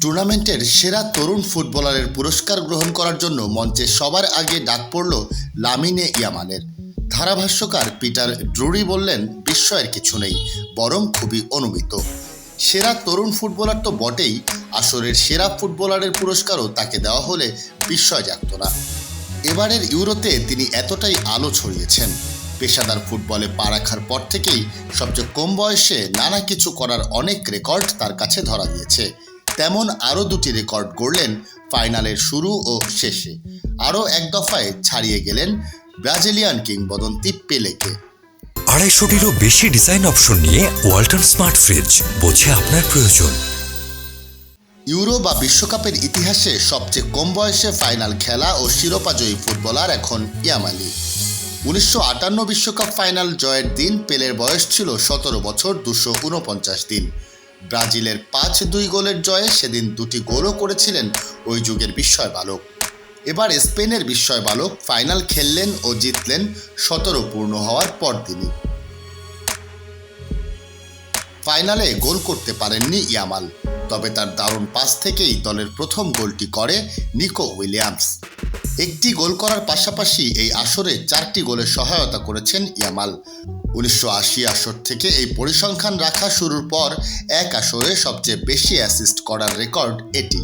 টুর্নামেন্টের সেরা তরুণ ফুটবলারের পুরস্কার গ্রহণ করার জন্য মঞ্চে সবার আগে ডাক পড়ল লামিনে ইয়ামালের। ধারাভাষ্যকার পিটার ড্রুরি বললেন, বিস্ময়ের কিছু নেই, বরং খুবই অনুমিত। সেরা তরুণ ফুটবলার তো বটেই, আসরের সেরা ফুটবলারের পুরস্কারও তাকে দেওয়া হলে বিস্ময় জাগত না। এবারের ইউরোতে তিনি এতটাই আলো ছড়িয়েছেন। পেশাদার ফুটবলে পা রাখার পর থেকেই সবচেয়ে কম বয়সে নানা কিছু করার অনেক রেকর্ড তার কাছে ধরা দিয়েছে। তেমন আরও দুটি রেকর্ড গড়লেন ফাইনালের শুরু ও শেষে। আরও এক দফায় ছাড়িয়ে গেলেন ব্রাজিলিয়ান কিংবদন্তি পেলেকে। 250-টিরও বেশি ডিজাইন অপশন নিয়ে ওয়ালটন স্মার্ট ফ্রিজ, বোঝে আপনার প্রয়োজন। ইউরো বা বিশ্বকাপের ইতিহাসে সবচেয়ে কম বয়সে ফাইনাল খেলা ও শিরোপাজয়ী ফুটবলার এখন ইয়ামালি। 1958 বিশ্বকাপ ফাইনাল জয়ের দিন পেলের বয়স ছিল 17 বছর 249 দিন। ব্রাজিলের 5-2 গোলের জয়ে সেদিন দুটি গোলও করেছিলেন ওই যুগের বিস্ময় বালক। এবার স্পেনের বিস্ময় বালক ফাইনাল খেললেন ও জিতলেন 17 পূর্ণ হওয়ার পরদিনই। ফাইনালে গোল করতে পারেননি ইয়ামাল, তবে তার দারুণ পাস থেকেই দলের প্রথম গোলটি করে নিকো উইলিয়ামস। একটি গোল করার পাশাপাশি এই আসরে 4টি গোলের সহায়তা করেছেন ইয়ামাল। 1980 আসর থেকে এই পরিসংখ্যান রাখা শুরুর পর এক আসরে সবচেয়ে বেশি অ্যাসিস্ট করার রেকর্ড এটি।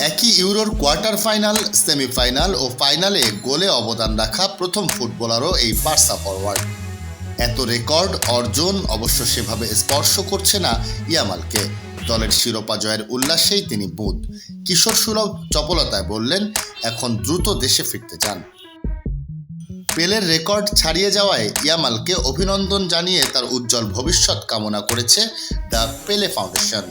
একই ইউরোর কোয়ার্টার ফাইনাল, সেমিফাইনাল ও ফাইনালে গোলে অবদান রাখা প্রথম ফুটবলারও এই বার্সা ফরওয়ার্ড। এত রেকর্ড অর্জন অবশ্য সেভাবে স্পর্শ করছে না ইয়ামালকে। দলের শিরোপা জয়ের উল্লাসেই তিনি বুঁদ। কিশোর সুলভ চপলতায় বললেন, এখন দ্রুত দেশে ফিরতে চান। পেলের রেকর্ড ছাড়িয়ে যাওয়ায় ইয়ামালকে অভিনন্দন জানিয়ে তার উজ্জ্বল ভবিষ্যৎ কামনা করেছে দ্য পেলে ফাউন্ডেশন।